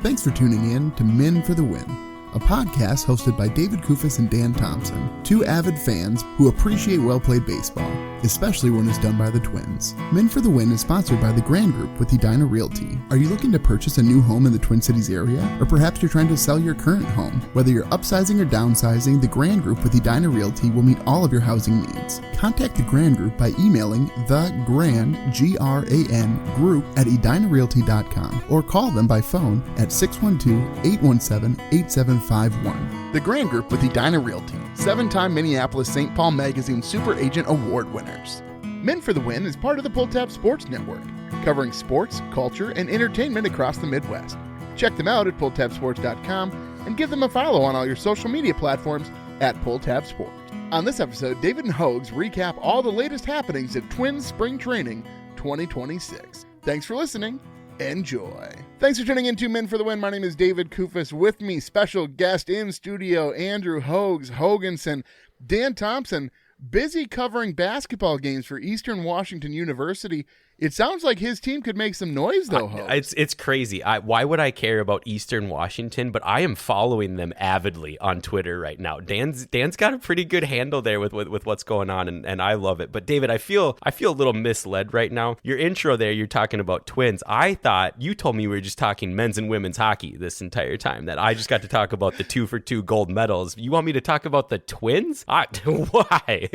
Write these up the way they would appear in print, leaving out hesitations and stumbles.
Thanks for tuning in to Men for the Win, a podcast hosted by David Kufis and Dan Thompson, two avid fans who appreciate well-played baseball, especially when it's done by the Twins. Men for the Win is sponsored by the Grand Group with Edina Realty. Are you looking to purchase a new home in the Twin Cities area? Or perhaps you're trying to sell your current home? Whether you're upsizing or downsizing, the Grand Group with Edina Realty will meet all of your housing needs. Contact the Grand Group by emailing thegrand, G-R-A-N, group at edinarealty.com or call them by phone at 612-817-8751. The Grand Group with Edina Realty, 7-time Minneapolis-St. Paul Magazine Super Agent Award winners. Men for the Win is part of the Pulltab Sports Network, covering sports, culture, and entertainment across the Midwest. Check them out at pulltabsports.com and give them a follow on all your social media platforms at Pulltab Sports. On this episode, David and Hoges recap all the latest happenings at Twins Spring Training 2026. Thanks for listening. Enjoy. Thanks for tuning in to Men for the Win. My name is David Kufis. With me, special guest in studio, Andrew Hoges, Hoganson, Dan Thompson, busy covering basketball games for Eastern Washington University. It sounds like his team could make some noise, though, Hoges. It's crazy. Why would I care about Eastern Washington? But I am following them avidly on Twitter right now. Dan's got a pretty good handle there with what's going on, and I love it. But David, I feel a little misled right now. Your intro there, you're talking about Twins. I thought you told me we were just talking men's and women's hockey this entire time. That I just got to talk about the 2-for-2 gold medals. You want me to talk about the Twins? Why?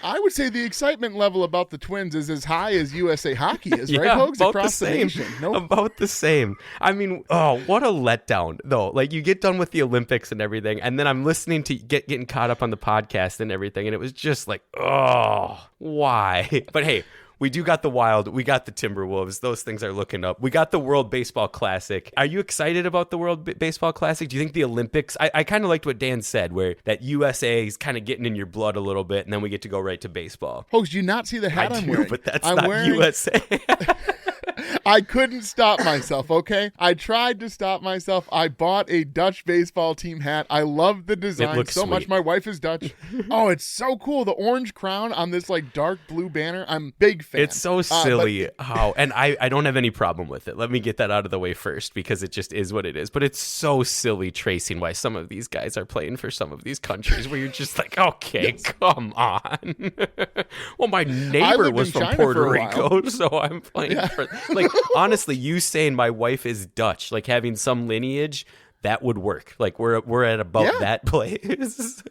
I would say the excitement level about the Twins is as high as USA Hockey is, right, Hoges? About the same. About the same. I mean, what a letdown, though. Like, you get done with the Olympics and everything, and then I'm listening to getting caught up on the podcast and everything, and it was just like, why? But hey, we do got the Wild. We got the Timberwolves. Those things are looking up. We got the World Baseball Classic. Are you excited about the World Baseball Classic? Do you think the Olympics? I kind of liked what Dan said, where that USA is kind of getting in your blood a little bit, and then we get to go right to baseball. Hoges, do you not see the hat I'm wearing? But that's not USA. I couldn't stop myself, okay? I tried to stop myself. I bought a Dutch baseball team hat. I love the design so sweet. much. My wife is Dutch. Oh, it's so cool. The orange crown on this like dark blue banner. I'm a big fan. It's so silly and I don't have any problem with it. Let me get that out of the way first because it just is what it is. But it's so silly tracing why some of these guys are playing for some of these countries where you're just like, okay, yes. Come on. Well, my neighbor was from Puerto Rico, so I'm playing for... Like, honestly, you saying my wife is Dutch, like having some lineage, that would work. Like, we're at about that place.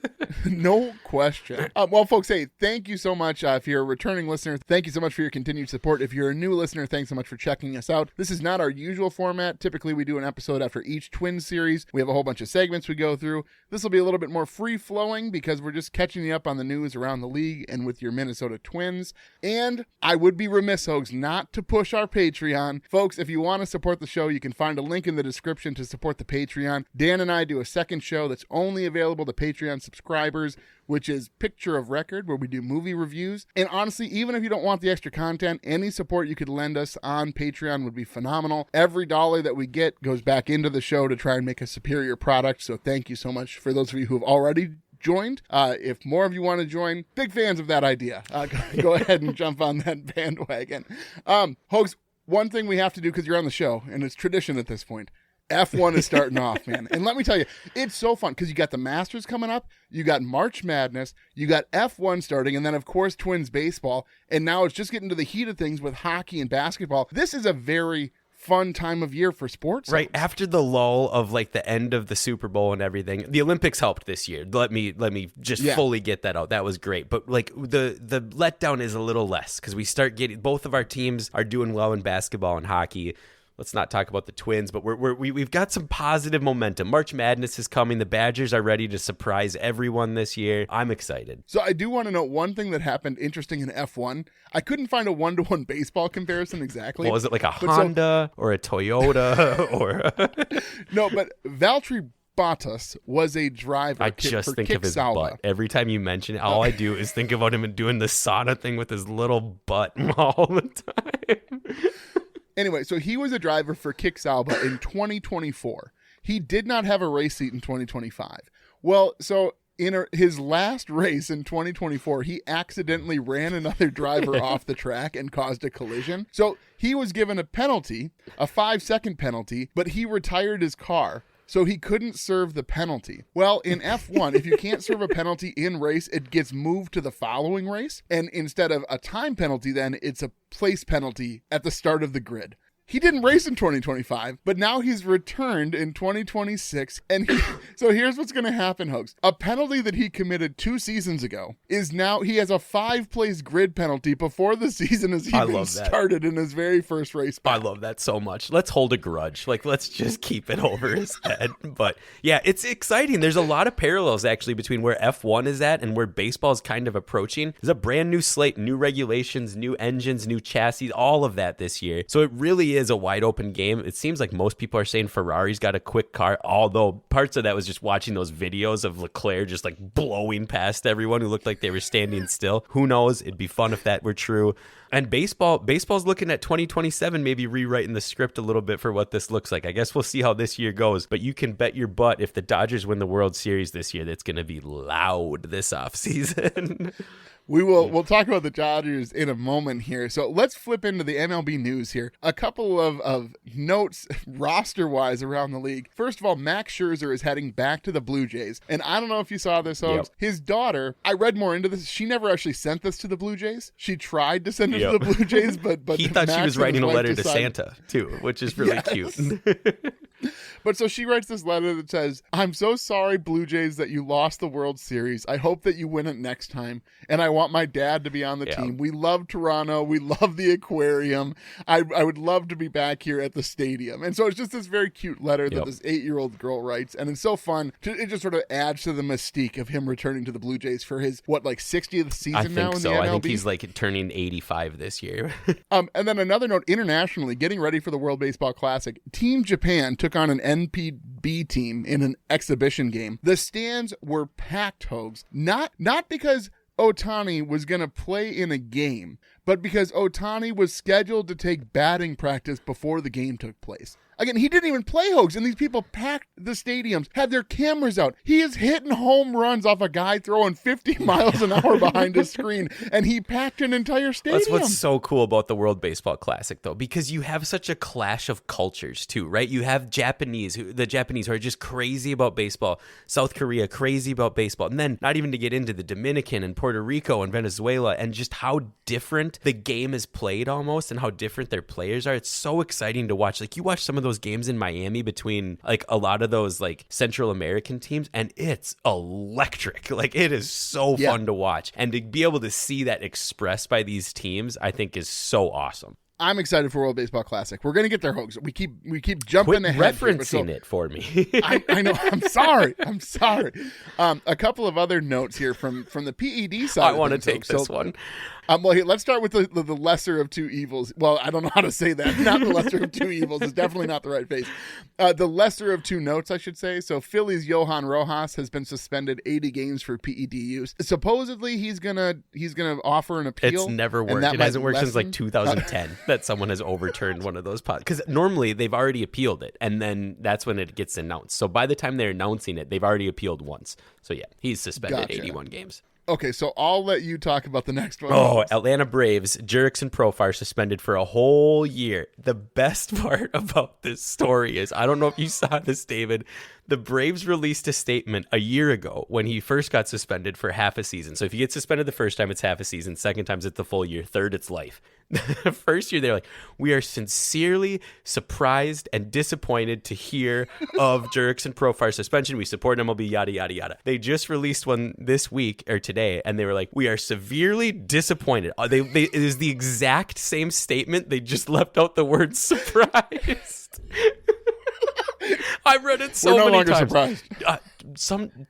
No question. Well, folks, hey, thank you so much. If you're a returning listener, thank you so much for your continued support. If you're a new listener, thanks so much for checking us out. This is not our usual format. Typically, we do an episode after each Twins series. We have a whole bunch of segments we go through. This will be a little bit more free-flowing because we're just catching you up on the news around the league and with your Minnesota Twins. And I would be remiss, Hoges, not to push our Patreon. Folks, if you want to support the show, you can find a link in the description to support the Patreon. Dan and I do a second show that's only available to Patreon subscribers, which is Picture of Record, where we do movie reviews. And honestly, even if you don't want the extra content, any support you could lend us on Patreon would be phenomenal. Every dollar that we get goes back into the show to try and make a superior product. So thank you so much for those of you who have already joined. If more of you want to join, big fans of that idea. Go ahead and jump on that bandwagon. Hoges, one thing we have to do because you're on the show, and it's tradition at this point, F1 is starting off, man. And let me tell you, it's so fun because you got the Masters coming up, you got March Madness, you got F1 starting, and then, of course, Twins baseball. And now it's just getting to the heat of things with hockey and basketball. This is a very fun time of year for sports. Right. After the lull of like the end of the Super Bowl and everything, the Olympics helped this year. Let me just fully get that out. That was great. But like the letdown is a little less because we start getting, both of our teams are doing well in basketball and hockey. Let's not talk about the Twins, but we've got some positive momentum. March Madness is coming. The Badgers are ready to surprise everyone this year. I'm excited. So I do want to note one thing that happened interesting in F1. I couldn't find a one-to-one baseball comparison exactly. Well, was it like a Honda or a Toyota or? No, but Valtteri Bottas was a driver. I just think of his butt. Every time you mention it, all I do is think about him doing the sauna thing with his little butt all the time. Anyway, so he was a driver for Kick Sauber in 2024. He did not have a race seat in 2025. Well, so in his last race in 2024, he accidentally ran another driver off the track and caused a collision. So he was given a penalty, a 5-second penalty, but he retired his car. So he couldn't serve the penalty. Well, in F1, if you can't serve a penalty in race, it gets moved to the following race. And instead of a time penalty, then it's a place penalty at the start of the grid. He didn't race in 2025, but now he's returned in 2026. And so here's what's going to happen, Hogs. A penalty that he committed 2 seasons ago is now, he has a 5-place grid penalty before the season has even started in his very first race back. I love that so much. Let's hold a grudge. Like, let's just keep it over his head. But yeah, it's exciting. There's a lot of parallels actually between where F1 is at and where baseball is kind of approaching. There's a brand new slate, new regulations, new engines, new chassis, all of that this year. So it really is a wide open game. It seems like most people are saying Ferrari's got a quick car, although parts of that was just watching those videos of Leclerc just like blowing past everyone who looked like they were standing still. Who knows? It'd be fun if that were true. And baseball's looking at 2027, maybe rewriting the script a little bit for what this looks like. I guess we'll see how this year goes, but you can bet your butt if the Dodgers win the World Series this year, that's going to be loud this offseason. We'll talk about the Dodgers in a moment here. So let's flip into the MLB news here. A couple of notes roster-wise around the league. First of all, Max Scherzer is heading back to the Blue Jays. And I don't know if you saw this, Hogs. Yep. His daughter, I read more into this. She never actually sent this to the Blue Jays. She tried to send it to the Blue Jays, but he thought Max she was writing a letter to Santa, too, which is really cute. But so she writes this letter that says, "I'm so sorry, Blue Jays, that you lost the World Series. I hope that you win it next time. And I want my dad to be on the team. We love Toronto. We love the aquarium. I would love to be back here at the stadium." And so it's just this very cute letter that this 8-year-old girl writes. And it's so fun. It just sort of adds to the mystique of him returning to the Blue Jays for his, 60th season now in the MLB? I think he's like turning 85 this year. And then another note, internationally, getting ready for the World Baseball Classic, Team Japan took on an NPB team in an exhibition game. The stands were packed, Hogs. Not because Ohtani was going to play in a game, but because Ohtani was scheduled to take batting practice before the game took place. Again, he didn't even play, Hogs, and these people packed the stadiums, had their cameras out. He is hitting home runs off a guy throwing 50 miles an hour behind his screen, and he packed an entire stadium. That's what's so cool about the World Baseball Classic, though, because you have such a clash of cultures, too, right? You have the Japanese who are just crazy about baseball, South Korea crazy about baseball, and then not even to get into the Dominican and Puerto Rico and Venezuela and just how different the game is played almost and how different their players are. It's so exciting to watch. Like, you watch some of those games in Miami between like a lot of those like Central American teams, and it's electric. Like, it is so fun to watch, and to be able to see that expressed by these teams, I think is so awesome. I'm excited for World Baseball Classic. We're gonna get there, Hogs. We keep jumping Quit ahead. Referencing it for me. I know. I'm sorry. A couple of other notes here from the PED side. I want to take this one. Well, here, let's start with the lesser of two evils. Well, I don't know how to say that. Not the lesser of two evils. It's definitely not the right phrase. The lesser of two notes, I should say. So Philly's Johan Rojas has been suspended 80 games for PED use. Supposedly, he's gonna offer an appeal. It's never worked. It hasn't worked since like 2010 that someone has overturned one of those pods. Because normally they've already appealed it, and then that's when it gets announced. So by the time they're announcing it, they've already appealed once. So yeah, he's suspended 81 games. Okay, so I'll let you talk about the next one. Oh, Atlanta Braves, Jurickson Profar suspended for a whole year. The best part about this story is, I don't know if you saw this, David, the Braves released a statement a year ago when he first got suspended for half a season. So if you get suspended the first time, it's half a season. Second time, it's the full year. Third, it's life. The first year, they're like, "We are sincerely surprised and disappointed to hear of Jurickson Profar's suspension. We support MLB, yada, yada, yada." They just released one this week or today, and they were like, "We are severely disappointed." It is the exact same statement. They just left out the word surprised. I read it so many times. We're no longer surprised.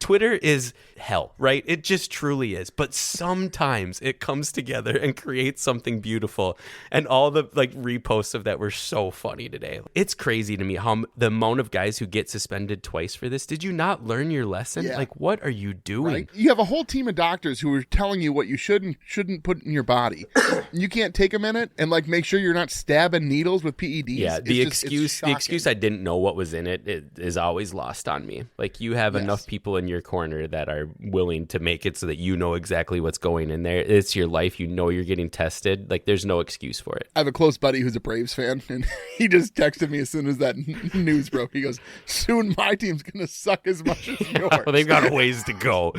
Twitter is hell, right? It just truly is. But sometimes it comes together and creates something beautiful. And all the like reposts of that were so funny today. It's crazy to me how the amount of guys who get suspended twice for this. Did you not learn your lesson? Yeah. Like, what are you doing? Right? You have a whole team of doctors who are telling you what you shouldn't put in your body. You can't take a minute and like make sure you're not stabbing needles with PEDs. Yeah, the excuse I didn't know what was in it is always lost on me. Like, you have enough people in your corner that are are willing to make it so that you know exactly what's going in there. It's your life. You know you're getting tested. Like, there's no excuse for it. I have a close buddy who's a Braves fan, and he just texted me as soon as that news broke. He goes, soon my team's going to suck as much as yours. Well, they've got a ways to go.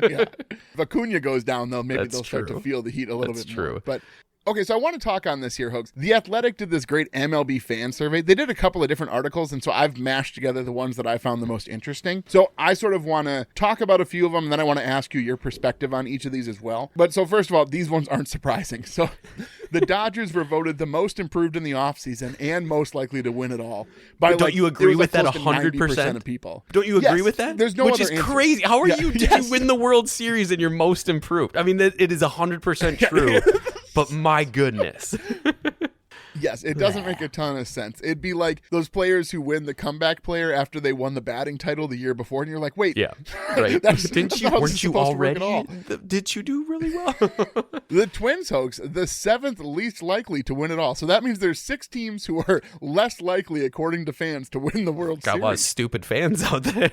Yeah. If Acuna goes down, though, maybe they'll start to feel the heat a little bit more. But okay, so I want to talk on this here, Hogs. The Athletic did this great MLB fan survey. They did a couple of different articles, and so I've mashed together the ones that I found the most interesting. So I sort of want to talk about a few of them, and then I want to ask you your perspective on each of these as well. But so first of all, these ones aren't surprising. So the Dodgers were voted the most improved in the offseason and most likely to win it all. Don't you agree with that 100% of people? Don't you agree with that? There's no Which other is answer. crazy. How are you? Did you win the World Series and you're most improved? I mean, it is 100% true. But my goodness. Yes, it doesn't make a ton of sense. It'd be like those players who win the comeback player after they won the batting title the year before, and you're like, wait. Yeah, right. Weren't you already? Did you do really well? The Twins, Hogs, the 7th least likely to win it all. So that means there's 6 teams who are less likely, according to fans, to win the World Series. Got a lot of stupid fans out there.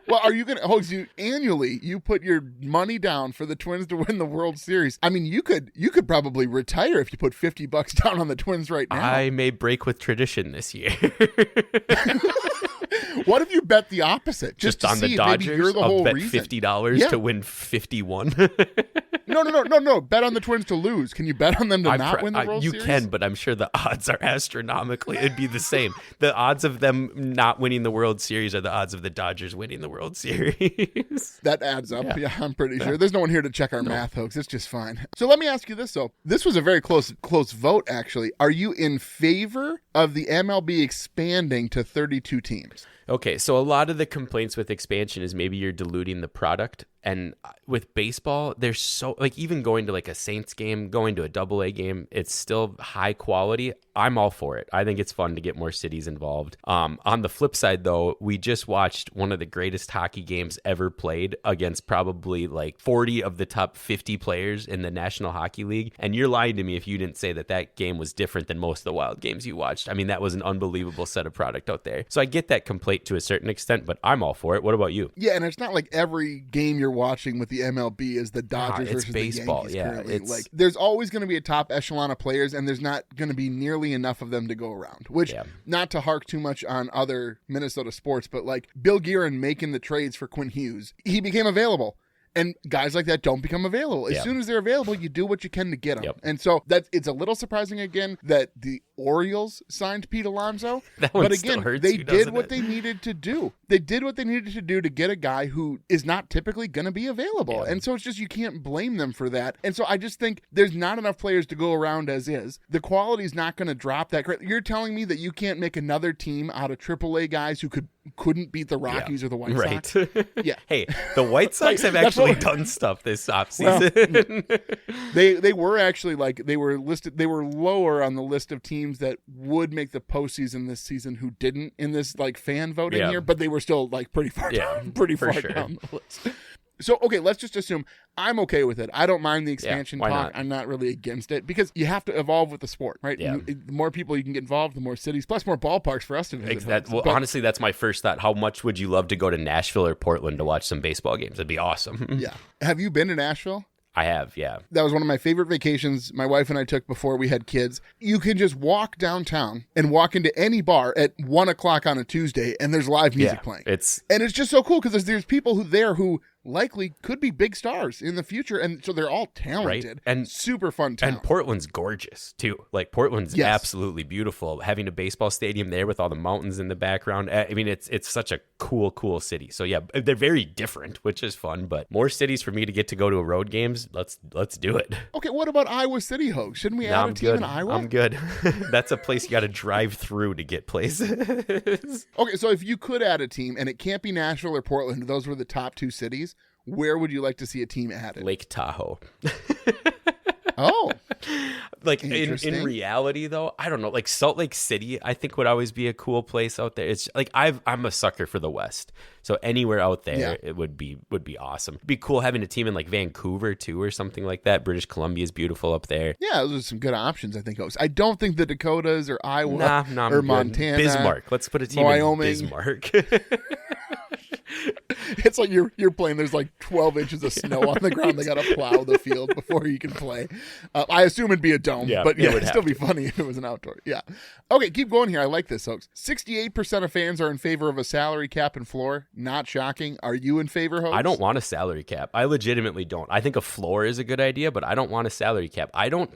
Well, are you going to, Hogs, annually, you put your money down for the Twins to win the World Series. I mean, you could probably retire if you put $50 down on the Twins right now. I may break with tradition this year. What if you bet the opposite? Just on the Dodgers, maybe you're the whole bet reason. $50 to win 51. No. Bet on the Twins to lose. Can you bet on them to not win the World Series? You can, but I'm sure the odds are astronomically. It'd be the same. The odds of them not winning the World Series are the odds of the Dodgers winning the World Series. That adds up. Yeah, I'm pretty sure. There's no one here to check our math, Hogs. It's just fine. So let me ask you this, though. This was a very close vote, actually. Are you in favor of the MLB expanding to 32 teams? Okay, so a lot of the complaints with expansion is maybe you're diluting the product. And with baseball, there's so, like, even going to like a Saints game, going to a AA game, it's still high quality. I'm all for it. I think it's fun to get more cities involved. On the flip side, though, we just watched one of the greatest hockey games ever played against probably like 40 of the top 50 players in the National Hockey League. And you're lying to me if you didn't say that game was different than most of the Wild games you watched. I mean, that was an unbelievable set of product out there. So I get that complaint to a certain extent, but I'm all for it. What about you? Yeah, and it's not like every game you're watching with the MLB is the Dodgers versus baseball. The Yankees currently. Like, there's always going to be a top echelon of players, and there's not going to be nearly enough of them to go around, which, not to hark too much on other Minnesota sports, but like Bill Guerin making the trades for Quinn Hughes, he became available. And guys like that don't become available. As soon as they're available, you do what you can to get them. And so it's a little surprising, again, that the Orioles signed Pete Alonso. But again, they did what they needed to do. They did what they needed to do to get a guy who is not typically going to be available. And so it's just, you can't blame them for that. And so I just think there's not enough players to go around as is. The quality is not going to drop that great. You're telling me that you can't make another team out of AAA guys who couldn't beat the Rockies or the White Sox? Yeah. Hey, the White Sox have actually done stuff this offseason. Well, they were actually they were lower on the list of teams that would make the postseason this season who didn't in this like fan voting here, but they were still like pretty far down the list. So, okay, let's just assume I'm okay with it. I don't mind the expansion talk. Not? I'm not really against it because you have to evolve with the sport, right? Yeah. The more people you can get involved, the more cities, plus more ballparks for us to visit. Honestly, that's my first thought. How much would you love to go to Nashville or Portland to watch some baseball games? It'd be awesome. Yeah. Have you been to Nashville? I have, yeah. That was one of my favorite vacations my wife and I took before we had kids. You can just walk downtown and walk into any bar at 1 o'clock on a Tuesday, and there's live music playing. It's just so cool because there's people who likely could be big stars in the future, and so they're all talented and super fun talent. And Portland's gorgeous too. Like, Portland's absolutely beautiful. Having a baseball stadium there with all the mountains in the background, I mean, it's such a cool city. So yeah, they're very different, which is fun. But more cities for me to get to go to a road games. Let's do it. Okay, what about Iowa City, Hogs? Shouldn't we add a team in Iowa? I'm good. That's a place you got to drive through to get places. Okay, so if you could add a team, and it can't be Nashville or Portland, those were the top 2 cities, where would you like to see a team added? Lake Tahoe. Oh. Like, in reality, though, I don't know. Like, Salt Lake City, I think, would always be a cool place out there. It's like, I'm a sucker for the West. So anywhere out there, it would be awesome. It'd be cool having a team in, like, Vancouver, too, or something like that. British Columbia is beautiful up there. Yeah, those are some good options, I think. I don't think the Dakotas or Iowa or Montana. Bismarck. Let's put a team Wyoming. in Bismarck. It's like you're playing. There's like 12 inches of snow on the ground. They got to plow the field before you can play. I assume it'd be a dome, but yeah, it'd still be funny if it was an outdoor. Yeah. Okay, keep going here. I like this, folks. 68% of fans are in favor of a salary cap and floor. Not shocking. Are you in favor, Hogs? I don't want a salary cap. I legitimately don't. I think a floor is a good idea, but I don't want a salary cap. I don't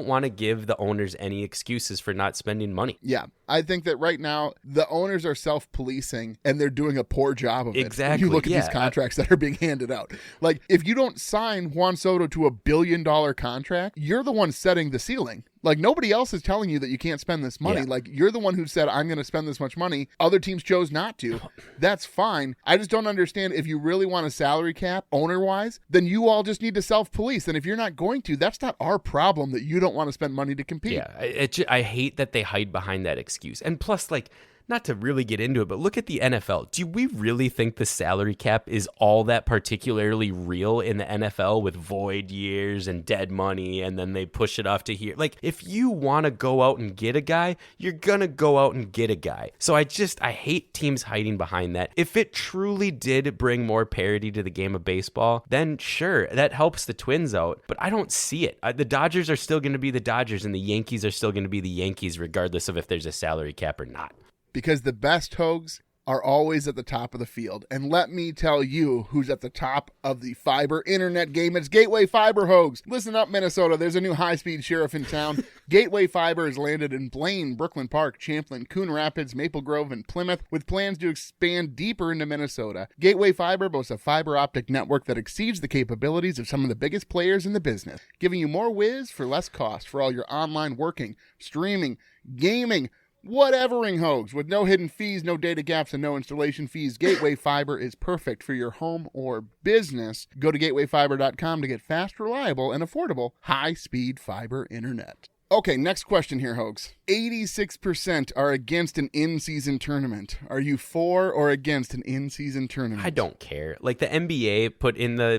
want to give the owners any excuses for not spending money. Yeah. I think that right now the owners are self-policing and they're doing a poor job of it. Exactly. When you look at these contracts that are being handed out. Like, if you don't sign Juan Soto to a $1 billion contract, you're the one setting the ceiling. Like, nobody else is telling you that you can't spend this money. Yeah. Like, you're the one who said, I'm going to spend this much money. Other teams chose not to. That's fine. I just don't understand, if you really want a salary cap, owner-wise, then you all just need to self-police. And if you're not going to, that's not our problem that you don't want to spend money to compete. Yeah, I hate that they hide behind that excuse. And plus, like, not to really get into it, but look at the NFL. Do we really think the salary cap is all that particularly real in the NFL with void years and dead money, and then they push it off to here? Like, if you want to go out and get a guy, you're going to go out and get a guy. So I hate teams hiding behind that. If it truly did bring more parity to the game of baseball, then sure, that helps the Twins out, but I don't see it. The Dodgers are still going to be the Dodgers, and the Yankees are still going to be the Yankees, regardless of if there's a salary cap or not. Because the best Hogs are always at the top of the field. And let me tell you who's at the top of the fiber internet game. It's Gateway Fiber, Hogs. Listen up, Minnesota. There's a new high-speed sheriff in town. Gateway Fiber has landed in Blaine, Brooklyn Park, Champlin, Coon Rapids, Maple Grove, and Plymouth, with plans to expand deeper into Minnesota. Gateway Fiber boasts a fiber optic network that exceeds the capabilities of some of the biggest players in the business, giving you more whiz for less cost for all your online working, streaming, gaming, whatevering, Hogs. With no hidden fees, no data gaps, and no installation fees, Gateway Fiber is perfect for your home or business. Go to gatewayfiber.com to get fast, reliable, and affordable high-speed fiber internet. Okay, next question here, Hogs. 86% are against an in-season tournament. Are you for or against an in-season tournament? I don't care. Like, the NBA put in the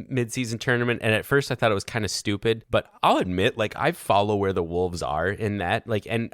mid-season tournament, and at first I thought it was kind of stupid, but I'll admit, like, I follow where the Wolves are in that. Like, and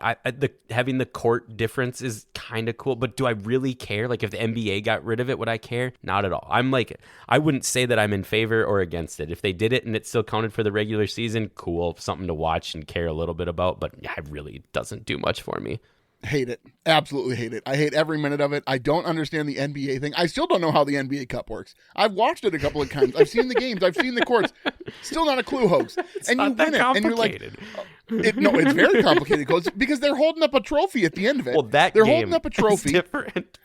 having the court difference is kind of cool, but do I really care? Like, if the NBA got rid of it, would I care? Not at all. I wouldn't say that I'm in favor or against it. If they did it and it still counted for the regular season, cool, something to watch and care a little bit about, but yeah, it really doesn't do much for me. Hate it. Absolutely hate it. I hate every minute of it. I don't understand the NBA thing. I still don't know how the NBA Cup works. I've watched it a couple of times. I've seen the games. I've seen the courts. Still not a clue, Hogs. And you win it, and you're like, no, it's very complicated, because they're holding up a trophy at the end of it. Well, they're holding up a trophy. Is different.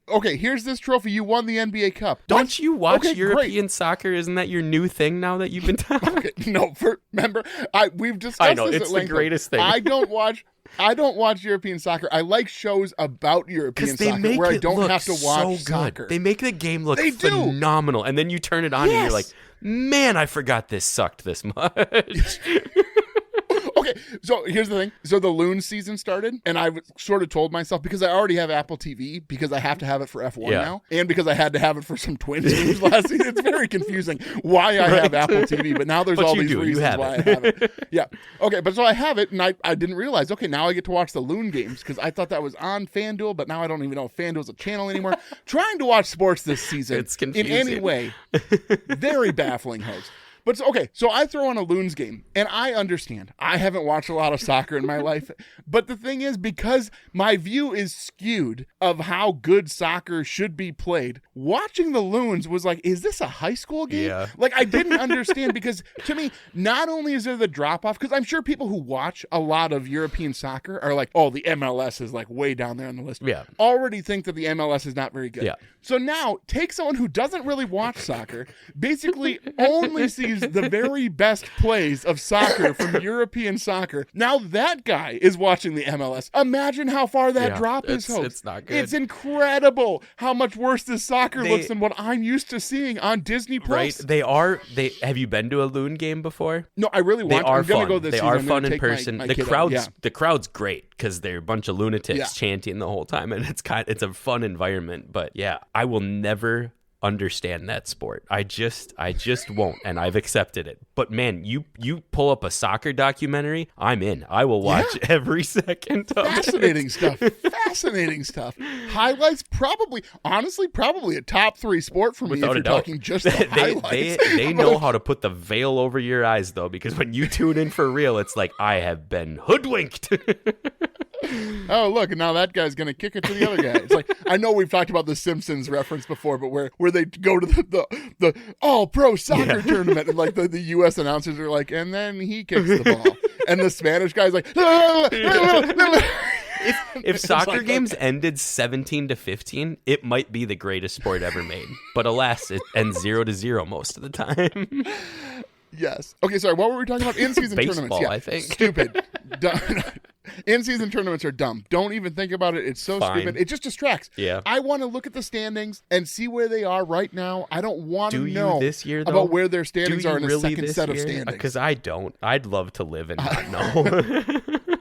Okay. Here's this trophy. You won the NBA Cup. Don't you watch European soccer? Isn't that your new thing now that you've been talking? Okay, no, remember, we've discussed this at length. I know, it's the greatest thing. I don't watch European soccer. I like shows about European soccer where I don't have to watch soccer. They make the game look phenomenal, and then you turn it on and you're like, man, I forgot this sucked this much. Okay, so here's the thing. So the Loons season started, and I sort of told myself, because I already have Apple TV, because I have to have it for F1 now, and because I had to have it for some Twins games last season. It's very confusing why I have Apple TV, but now there's all these reasons why I have it. Yeah. Okay, but so I have it, and I didn't realize, okay, now I get to watch the Loon games, because I thought that was on FanDuel, but now I don't even know if FanDuel's a channel anymore. Trying to watch sports this season it's confusing. In any way, very baffling, Host. But okay, so I throw on a Loons game, and I understand. I haven't watched a lot of soccer in my life, but the thing is, because my view is skewed of how good soccer should be played, watching the Loons was like, is this a high school game? Yeah. Like, I didn't understand, because to me, not only is there the drop-off, because I'm sure people who watch a lot of European soccer are like, oh, the MLS is like way down there on the list. Yeah. Already think that the MLS is not very good. Yeah. So now, take someone who doesn't really watch soccer, basically only sees the very best plays of soccer from European soccer. Now that guy is watching the MLS. Imagine how far that drop is, Hope. It's not good. It's incredible how much worse this soccer looks than what I'm used to seeing on Disney Plus. Right. Have you been to a Loon game before? No, I really want to. I'm going to go this season. They are fun in person. The crowd's great, because they're a bunch of lunatics chanting the whole time, and it's a fun environment. But yeah, I will never understand that sport. I just won't, and I've accepted it. But man, you pull up a soccer documentary, I'm in. I will watch every second of Fascinating stuff. Fascinating stuff. Highlights, probably a top 3 sport for me. Without if you're a doubt. Talking just the highlights. They know how to put the veil over your eyes, though, because when you tune in for real, it's like, I have been hoodwinked. Oh, look, now that guy's going to kick it to the other guy. It's like, I know we've talked about the Simpsons reference before, but where they go to the all-pro soccer tournament, and like the U.S. announcers are like, and then he kicks the ball. And the Spanish guy's like, If soccer games ended 17-15, it might be the greatest sport ever made. But alas, it ends 0-0 most of the time. Yes. Okay, sorry, what were we talking about? In-season Baseball, tournaments. Yeah, I think. Stupid. In-season tournaments are dumb. Don't even think about it. It's so stupid. It just distracts. Yeah. I want to look at the standings and see where they are right now. I don't want to know this year, though? about where their standings are in a really second set of standings. Because I don't. I'd love to live and not know.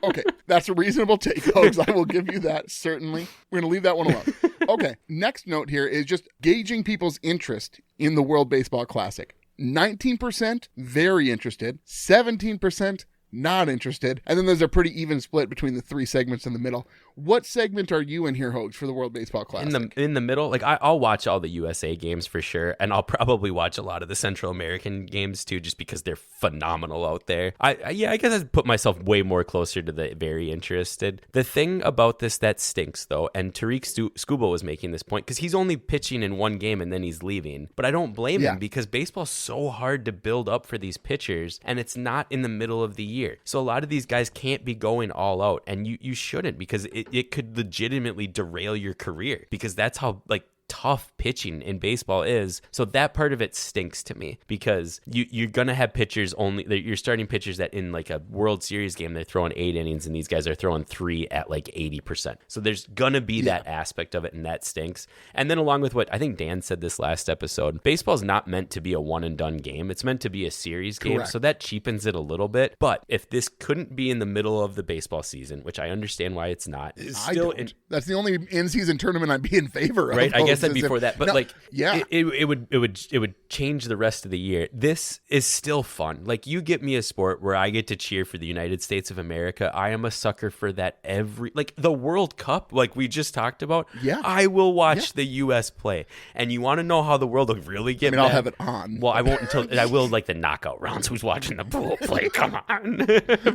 Okay, that's a reasonable take, folks. I will give you that, certainly. We're going to leave that one alone. Okay, next note here is just gauging people's interest in the World Baseball Classic. 19% very interested, 17% not interested, and then there's a pretty even split between the 3 segments in the middle. What segment are you in here, Hoges, for the World Baseball Classic? In the middle, like I'll watch all the USA games for sure, and I'll probably watch a lot of the Central American games too, just because they're phenomenal out there. I guess I'd put myself way more closer to the very interested. The thing about this that stinks though, and Tariq Scuba was making this point, because he's only pitching in 1 game and then he's leaving, but I don't blame him, because baseball's so hard to build up for these pitchers, and it's not in the middle of the year. So a lot of these guys can't be going all out, and you shouldn't, because it could legitimately derail your career, because that's how tough pitching in baseball is. So that part of it stinks to me, because you're gonna have pitchers you're starting pitchers that in like a World Series game they're throwing 8 innings and these guys are throwing 3 at like 80%. So there's gonna be that aspect of it, and that stinks. And then along with what I think Dan said this last episode, baseball's not meant to be a one and done game. It's meant to be a series game. Correct. So that cheapens it a little bit. But if this couldn't be in the middle of the baseball season, which I understand why it's not, that's the only in-season tournament I'd be in favor of. Right, I guess that'd be for that, but no, it would change the rest of the year. This is still fun. Like, you get me a sport where I get to cheer for the United States of America. I am a sucker for that. The World Cup, like we just talked about. Yeah, I will watch the U.S. play. And you want to know how the world will really get? I'll have it on. Well, I won't until I will like the knockout rounds. Who's watching the pool play? Come on,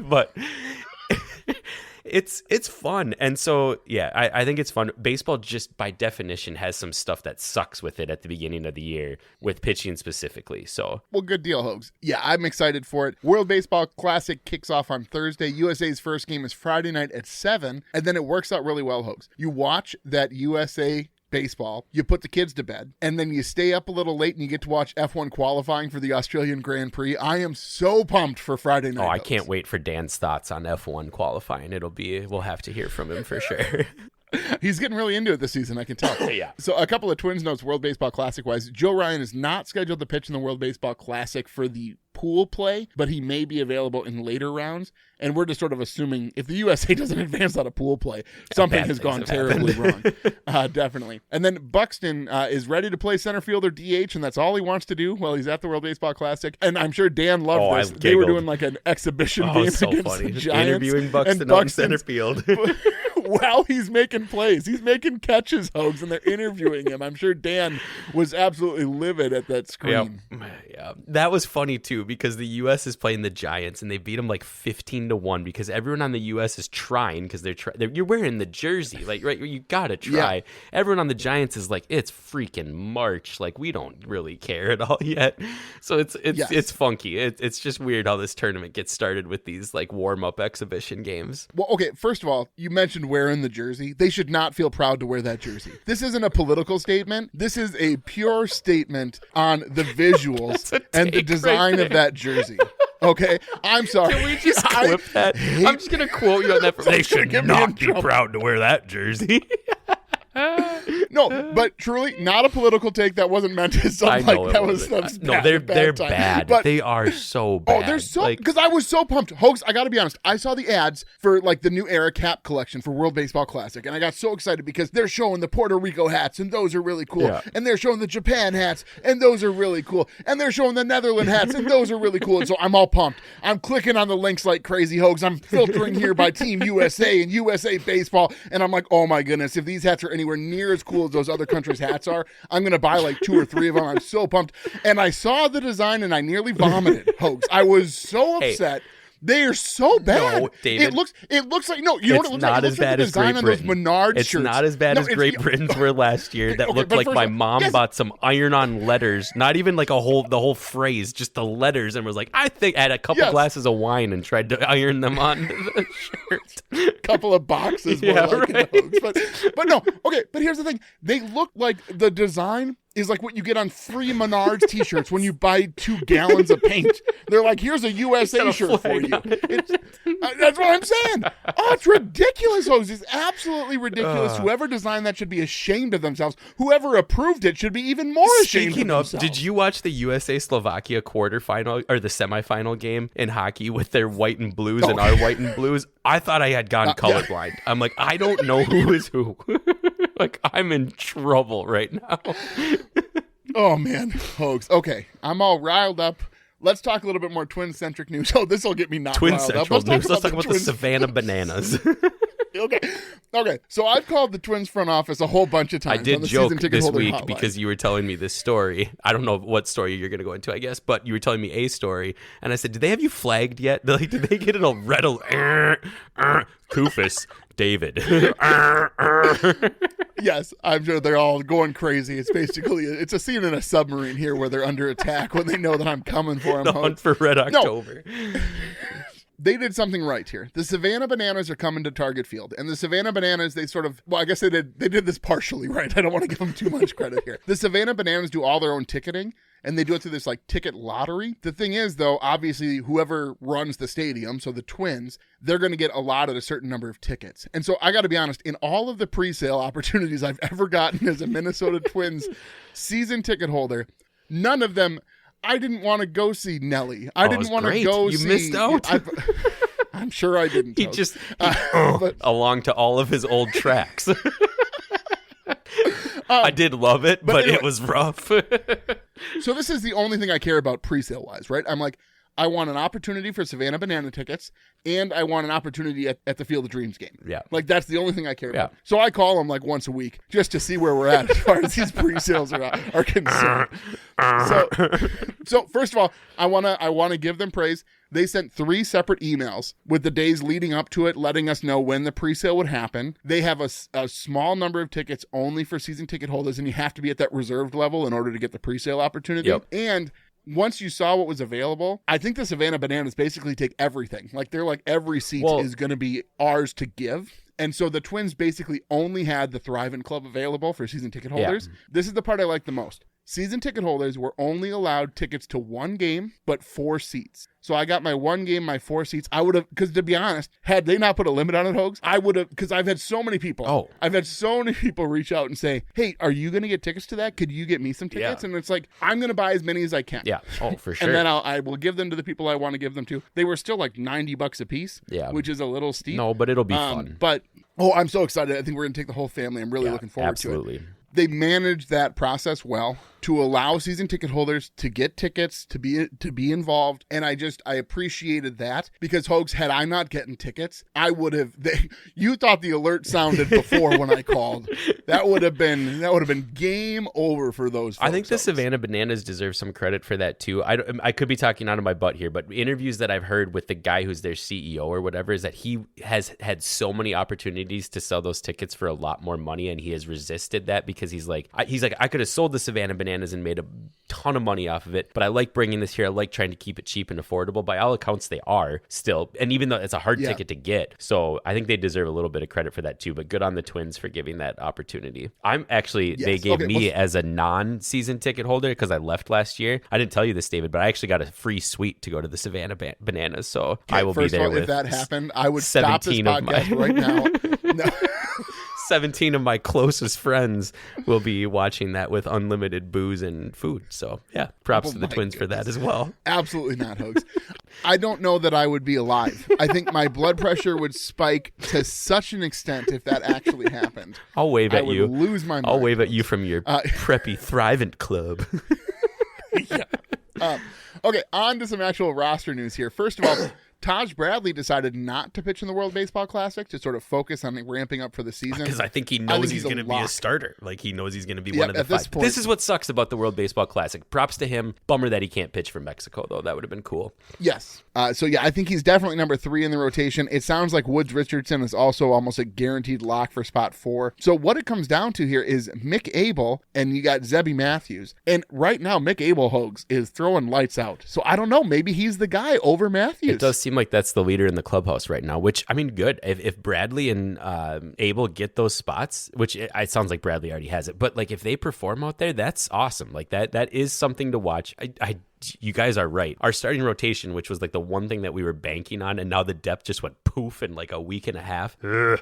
but. It's fun. And so, I think it's fun. Baseball just by definition has some stuff that sucks with it at the beginning of the year, with pitching specifically. So, well, good deal, Hoges. Yeah, I'm excited for it. World Baseball Classic kicks off on Thursday. USA's first game is Friday night at 7, and then it works out really well, Hoges. You watch that USA baseball, you put the kids to bed, and then you stay up a little late and you get to watch F1 qualifying for the Australian Grand Prix. I am so pumped for Friday night. I can't wait for Dan's thoughts on F1 qualifying. We'll have to hear from him for sure. He's getting really into it this season, I can tell. Yeah. So a couple of Twins notes World Baseball Classic-wise. Joe Ryan is not scheduled to pitch in the World Baseball Classic for the pool play, but he may be available in later rounds. And we're just sort of assuming if the USA doesn't advance out of pool play, something has gone terribly wrong. Definitely. And then Buxton is ready to play center field or DH, and that's all he wants to do while he's at the World Baseball Classic. And I'm sure Dan loved this. They were doing like an exhibition game so against funny. the Giants. Interviewing Buxton on center field. While he's making plays. He's making catches, Hoges, and they're interviewing him. I'm sure Dan was absolutely livid at that screen. Yeah. That was funny, too, because the U.S. is playing the Giants, and they beat them like 15-1 because everyone on the U.S. is trying because you're wearing the jersey. Like, right, you got to try. Yeah. Everyone on the Giants is like, it's freaking March. Like, we don't really care at all yet. So it's funky. It's just weird how this tournament gets started with these like warm-up exhibition games. Well, okay, first of all, you mentioned wearing the jersey. They should not feel proud to wear that jersey. This isn't a political statement. This is a pure statement on the visuals and the design of that jersey. Okay, I'm sorry. Can we just clip that? I'm just going to quote you on that. They should not be proud to wear that jersey. No, but truly, not a political take. That wasn't meant to sound like that was no, they're bad. But they are so bad. Oh, they're so because I was so pumped. Hogs, I got to be honest. I saw the ads for like the new era cap collection for World Baseball Classic, and I got so excited because they're showing the Puerto Rico hats, and those are really cool. Yeah. And they're showing the Japan hats, and those are really cool. And they're showing the Netherlands hats, and those are really cool. And so I'm all pumped. I'm clicking on the links like crazy, Hogs. I'm filtering here by Team USA and USA Baseball, and I'm like, oh my goodness, if these hats are anywhere near as cool as those other countries' hats are, I'm going to buy like 2 or 3 of them. I'm so pumped. And I saw the design, and I nearly vomited, Hogs. I was so upset. They are so bad. No, David. It looks like, no, you know what it looks like? It looks like the design on those Menards shirts. It's not as bad as Great Britain's were last year. That looked like my mom bought some iron-on letters, not even like the whole phrase, just the letters, and was like, I think I had a couple glasses of wine and tried to iron them on the shirt. Couple of boxes. More like but no, okay, but here's the thing. They look like the design is like what you get on free Menards t-shirts when you buy 2 gallons of paint. They're like, here's a USA shirt for you. That's what I'm saying. Oh, it's ridiculous, Hogs. It's absolutely ridiculous. Whoever designed that should be ashamed of themselves. Whoever approved it should be even more ashamed of themselves. Did you watch the USA-Slovakia quarterfinal or the semifinal game in hockey with their white and blues and our white and blues? I thought I had gone colorblind. I'm like, I don't know who is who. Like, I'm in trouble right now. Oh, man. Hogs. Okay, I'm all riled up. Let's talk a little bit more Twin-centric news. Oh, this will get me not riled up. Let's talk about the Savannah Bananas. Okay. So I've called the Twins front office a whole bunch of times. I did joke this week because you were telling me this story. I don't know what story you're going to go into, I guess, but you were telling me a story, and I said, "Did they have you flagged yet? Like, did they get a red Kufus David?" Yes, I'm sure they're all going crazy. It's basically it's a scene in a submarine here where they're under attack when they know that I'm coming for them. The hunt for Red October. No. They did something right here. The Savannah Bananas are coming to Target Field. And the Savannah Bananas, I guess they did this partially right. I don't want to give them too much credit here. The Savannah Bananas do all their own ticketing, and they do it through this like ticket lottery. The thing is, though, obviously whoever runs the stadium, so the Twins, they're going to get allotted a certain number of tickets. And so I got to be honest, in all of the pre-sale opportunities I've ever gotten as a Minnesota Twins season ticket holder, none of them, I didn't want to go see Nelly. I didn't want to go see... You missed out? I'm sure I didn't. He along to all of his old tracks. I did love it, but anyway, it was rough. So this is the only thing I care about pre-sale wise, right? I'm like, I want an opportunity for Savannah Banana tickets, and I want an opportunity at the Field of Dreams game. Yeah. Like, that's the only thing I care about. So I call them, like, once a week just to see where we're at as far as these pre-sales are concerned. So first of all, I want to give them praise. They sent 3 separate emails with the days leading up to it, letting us know when the pre-sale would happen. They have a small number of tickets only for season ticket holders, and you have to be at that reserved level in order to get the pre-sale opportunity. Yep. And once you saw what was available, I think the Savannah Bananas basically take everything. Like, they're like, every seat is going to be ours to give. And so the Twins basically only had the Thrivent Club available for season ticket holders. Yeah. This is the part I like the most. Season ticket holders were only allowed tickets to 1 game, but 4 seats. So I got my 1 game, my 4 seats. I would have, because to be honest, had they not put a limit on it, Hogs, I would have, because I've had so many people. I've had so many people reach out and say, hey, are you going to get tickets to that? Could you get me some tickets? Yeah. And it's like, I'm going to buy as many as I can. Yeah. Oh, for sure. And then I will give them to the people I want to give them to. They were still like $90 a piece, which is a little steep. No, but it'll be fun. But, I'm so excited. I think we're going to take the whole family. I'm really looking forward to it. They managed that process well to allow season ticket holders to get tickets, to be involved. And I appreciated that, because Hogs, had I not gotten tickets, I would have, you thought the alert sounded before when I called. That would have been game over for those folks. I think the Savannah Bananas deserve some credit for that too. I could be talking out of my butt here, but interviews that I've heard with the guy who's their CEO or whatever is that he has had so many opportunities to sell those tickets for a lot more money, and he has resisted that because he's like, I could have sold the Savannah Bananas and made a ton of money off of it, but I like bringing this here. I like trying to keep it cheap and affordable. By all accounts, they are still, and even though it's a hard ticket to get, so I think they deserve a little bit of credit for that too. But good on the Twins for giving that opportunity. I'm actually, they gave me as a non-season ticket holder, because I left last year. I didn't tell you this, David, but I actually got a free suite to go to the Savannah Bananas, so I will be there. If that happened, I would stop this podcast right now. No. 17 of my closest friends will be watching that with unlimited booze and food. So, yeah, props to the Twins for that as well. Absolutely not, Hogs. I don't know that I would be alive. I think my blood pressure would spike to such an extent if that actually happened. I'll wave at you. I would lose my mind. I'll wave at you from your preppy Thrivent club. Yeah. Okay, on to some actual roster news here. First of all, Taj Bradley decided not to pitch in the World Baseball Classic to sort of focus on ramping up for the season. Because I think he knows he's going to be a starter. Like, he knows he's going to be one of the five. This is what sucks about the World Baseball Classic. Props to him. Bummer that he can't pitch for Mexico, though. That would have been cool. Yes. So, yeah, I think he's definitely number 3 in the rotation. It sounds like Woods Richardson is also almost a guaranteed lock for spot 4. So what it comes down to here is Mick Abel, and you got Zebby Matthews. And right now, Mick Abel, Hogs, is throwing lights out. So I don't know. Maybe he's the guy over Matthews. It does seem like that's the leader in the clubhouse right now, which, I mean, good. If Bradley and Abel get those spots, which it sounds like Bradley already has it, but like if they perform out there, that's awesome. Like that is something to watch. You guys are right. Our starting rotation, which was like the one thing that we were banking on, and now the depth just went poof in like a week and a half.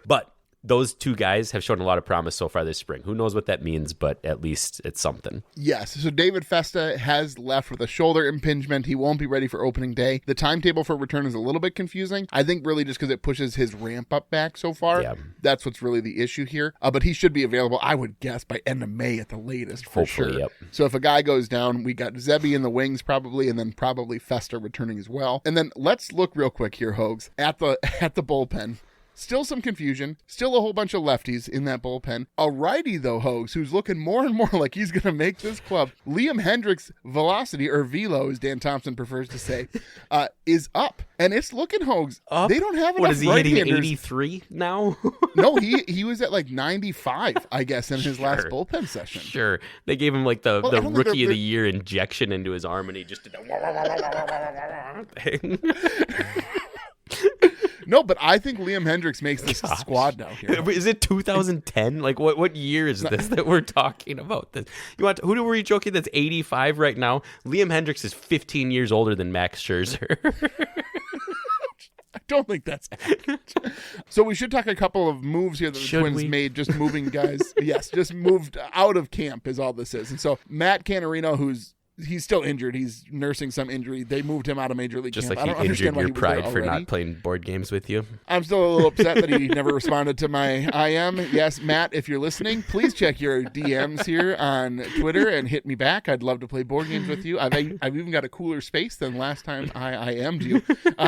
But those two guys have shown a lot of promise so far this spring. Who knows what that means, but at least it's something. Yes. So David Festa has left with a shoulder impingement. He won't be ready for opening day. The timetable for return is a little bit confusing. I think really just because it pushes his ramp up back so far. Yeah. That's what's really the issue here. But he should be available, I would guess, by end of May at the latest for Hopefully, sure. Yep. So if a guy goes down, we got Zebby in the wings probably, and then probably Festa returning as well. And then let's look real quick here, Hogs, at the bullpen. Still some confusion. Still a whole bunch of lefties in that bullpen. A righty, though, Hogs, who's looking more and more like he's going to make this club. Liam Hendriks' velocity, or velo, as Dan Thompson prefers to say, is up. And it's looking, Hogs. Up? They don't have enough What is he hitting, right-handers. 83 now? No, he was at like 95, I guess, in his last bullpen session. Sure. They gave him like the rookie of the year injection into his arm, and he just did a thing. No, but I think Liam Hendriks makes this squad now. Here. Is it 2010? Like what year is this that we're talking about? This who were you joking? That's 85 right now. Liam Hendriks is 15 years older than Max Scherzer. I don't think that's accurate. So we should talk a couple of moves here that the Twins made, just moving guys. Yes, just moved out of camp is all this is. And so Matt Canarino, he's still injured. He's nursing some injury. They moved him out of Major League Just camp. like he injured your pride for not playing board games with you. I'm still a little upset that he never responded to my IM. Yes, Matt, if you're listening, please check your DMs here on Twitter and hit me back. I'd love to play board games with you. I've even got a cooler space than last time I IM'd you.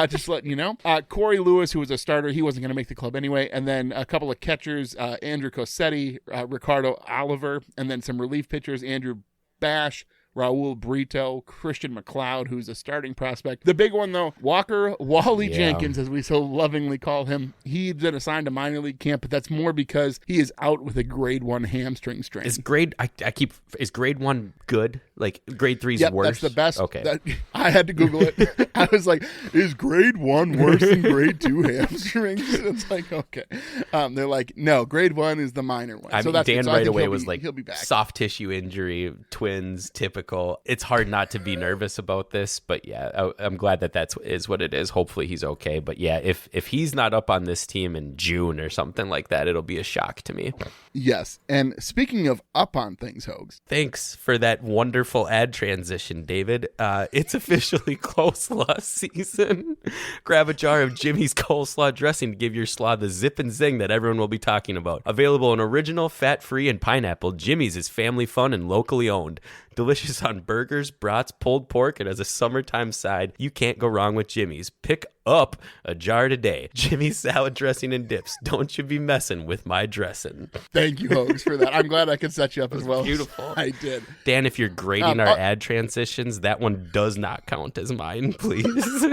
Just letting you know. Corey Lewis, who was a starter, he wasn't going to make the club anyway. And then a couple of catchers, Andrew Cossetti, Ricardo Oliver, and then some relief pitchers, Andrew Bash, Raul Brito, Christian McLeod, who's a starting prospect. The big one, though, Walker Wally Jenkins, as we so lovingly call him. He's been assigned to minor league camp, but that's more because he is out with a grade 1 hamstring strain. Is grade 1 good? Like grade 3's worse? That's the best. Okay. I had to Google it. I was like, is grade 1 worse than grade 2 hamstrings? It's like, okay. They're like, no, grade 1 is the minor one. I mean, that's Dan right away was like, he'll be back. Soft tissue injury, Twins, typical. It's hard not to be nervous about this, but yeah, I'm glad that is what it is. Hopefully he's okay. But yeah, if he's not up on this team in June or something like that, it'll be a shock to me. Yes. And speaking of up on things, Hogs. Thanks for that wonderful ad transition, David. It's officially coleslaw season. Grab a jar of Jimmy's coleslaw dressing to give your slaw the zip and zing that everyone will be talking about. Available in original, fat-free, and pineapple, Jimmy's is family fun and locally owned. Delicious on burgers, brats, pulled pork, and as a summertime side, you can't go wrong with Jimmy's. Pick up a jar today. Jimmy's salad dressing and dips. Don't you be messing with my dressing. Thank you, Hogs, for that. I'm glad I could set you up as well. Beautiful. I did. Dan, if you're grading our ad transitions, that one does not count as mine, please.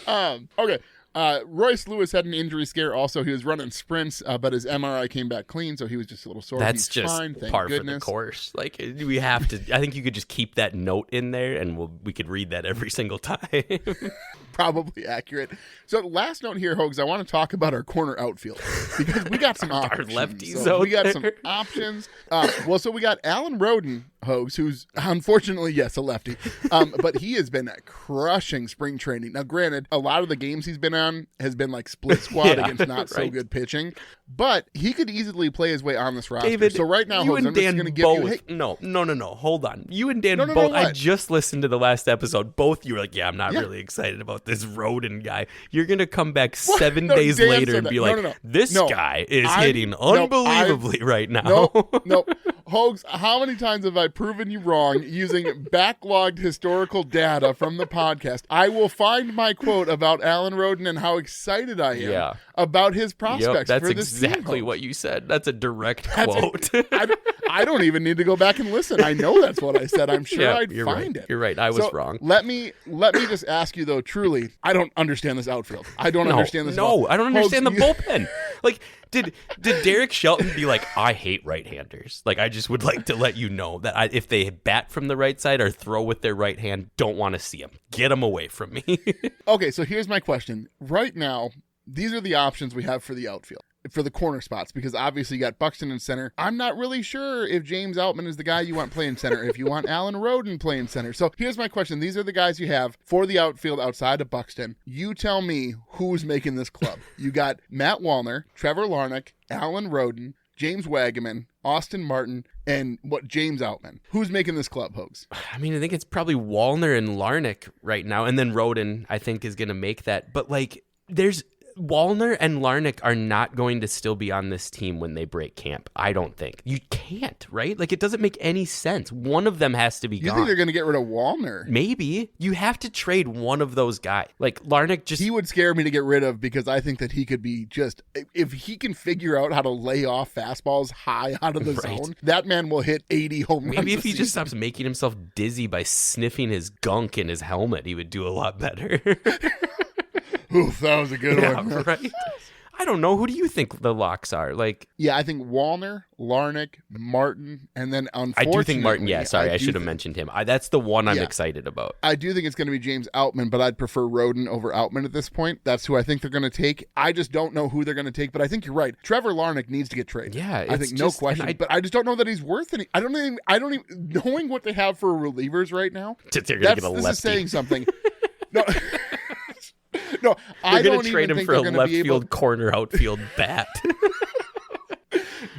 Okay. Royce Lewis had an injury scare also. He was running sprints, but his MRI came back clean, so he was just a little sore. That's He's just fine, thank par goodness. for the course. Like, we have to, I think you could just keep that note in there, and we could read that every single time. probably accurate. So last note here, Hogs, I want to talk about our corner outfield because we got some options. Our lefties so out we got there. some options. So we got Alan Roden, Hogs, who's unfortunately, yes, a lefty. But he has been crushing spring training. Now, granted, a lot of the games he's been on has been like split squad against not so good pitching. But he could easily play his way on this roster. David, so right now, you Hogs, and I'm just Dan going to give both. you... Hey, No. Hold on. You and Dan No, both. I what? just listened to the last episode. Both you were like, I'm not really excited about this Roden guy. You're going to come back 7 days Dan later said and that. be like, this guy is hitting I'm unbelievably right now. No. Hogs, how many times have I proven you wrong using backlogged historical data from the podcast? I will find my quote about Alan Roden and how excited I am about his prospects that's for this exactly team. what you said. That's a direct quote. I don't even need to go back and listen. I know that's what I said. I'm sure I'd find it. You're right. I was wrong. Let me just ask you though, truly, I don't understand this outfield. I don't understand this. No, I don't understand Hogs, the bullpen. Like, did Derek Shelton be like, I hate right-handers? Like, I just would like to let you know that if they bat from the right side or throw with their right hand, don't want to see them. Get them away from me. Okay, so here's my question. Right now, these are the options we have for the outfield, for the corner spots, because obviously you got Buxton in center. I'm not really sure if James Outman is the guy you want playing center, if you want Alan Roden playing center. So here's my question. These are the guys you have for the outfield outside of Buxton. You tell me who's making this club. You got Matt Wallner, Trevor Larnach, Alan Roden, James Wagaman, Austin Martin, and James Outman. Who's making this club, Hogs? I mean, I think it's probably Wallner and Larnach right now, and then Roden, I think, is going to make that. But, like, Wallner and Larnach are not going to still be on this team when they break camp. I don't think. You can't, right? Like, it doesn't make any sense. One of them has to be gone. You think they're going to get rid of Wallner? Maybe. You have to trade one of those guys. Like, Larnach just... He would scare me to get rid of because I think that he could be just... If he can figure out how to lay off fastballs high out of the zone, that man will hit 80 home runs. Maybe if he just stops making himself dizzy by sniffing his gunk in his helmet, he would do a lot better. Oof, that was a good one. Right? I don't know. Who do you think the locks are? Like, yeah, I think Wallner, Larnach, Martin, and then unfortunately... I do think Martin, yeah, sorry, I should have mentioned him. That's the one I'm excited about. I do think it's going to be James Outman, but I'd prefer Roden over Outman at this point. That's who I think they're going to take. I just don't know who they're going to take, but I think you're right. Trevor Larnach needs to get traded. Yeah, I think no question. But I just don't know that he's worth any... I don't even knowing what they have for relievers right now, they're going to get a lefty. This is saying something. No... No, they're going to trade him for a left field corner outfield bat.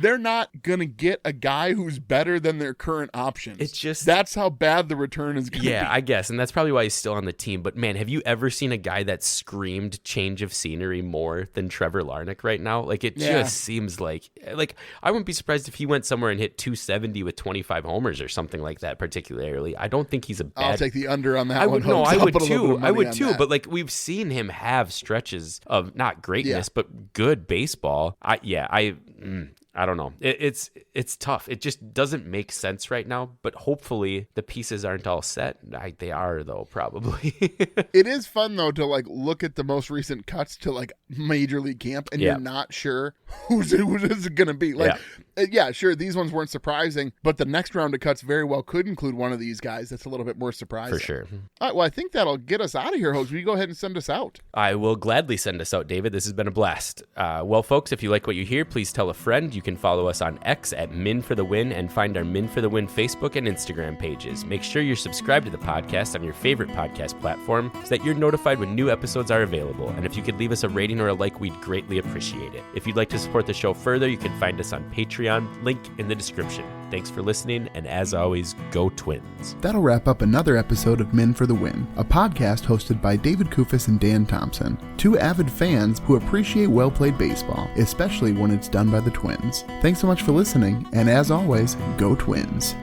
They're not going to get a guy who's better than their current options. It's just... That's how bad the return is going to be. Yeah, I guess. And that's probably why he's still on the team. But, man, have you ever seen a guy that screamed change of scenery more than Trevor Larnach right now? Like, it just seems like... Like, I wouldn't be surprised if he went somewhere and hit 270 with 25 homers or something like that, particularly. I don't think he's a bad... I'll take the under on that one. No, I would too. I would too. But, like, we've seen him have stretches of not greatness, but good baseball. I don't know. It's tough. It just doesn't make sense right now, but hopefully the pieces aren't all set. They are, though, probably. It is fun, though, to like look at the most recent cuts to like Major League Camp, and you're not sure who's it going to be. Like, sure, these ones weren't surprising, but the next round of cuts very well could include one of these guys that's a little bit more surprising. For sure. All right, well, I think that'll get us out of here, Hogs. Will you go ahead and send us out? I will gladly send us out, David. This has been a blast. Well, folks, if you like what you hear, please tell a friend. You can follow us on X at Min for the Win and find our Min for the Win Facebook and Instagram pages. Make sure you're subscribed to the podcast on your favorite podcast platform so that you're notified when new episodes are available. And if you could leave us a rating or a like, we'd greatly appreciate it. If you'd like to support the show further, you can find us on Patreon, link in the description. Thanks for listening, and as always, go Twins. That'll wrap up another episode of Men for the Win, a podcast hosted by David Kufis and Dan Thompson, two avid fans who appreciate well-played baseball, especially when it's done by the Twins. Thanks so much for listening, and as always, go Twins.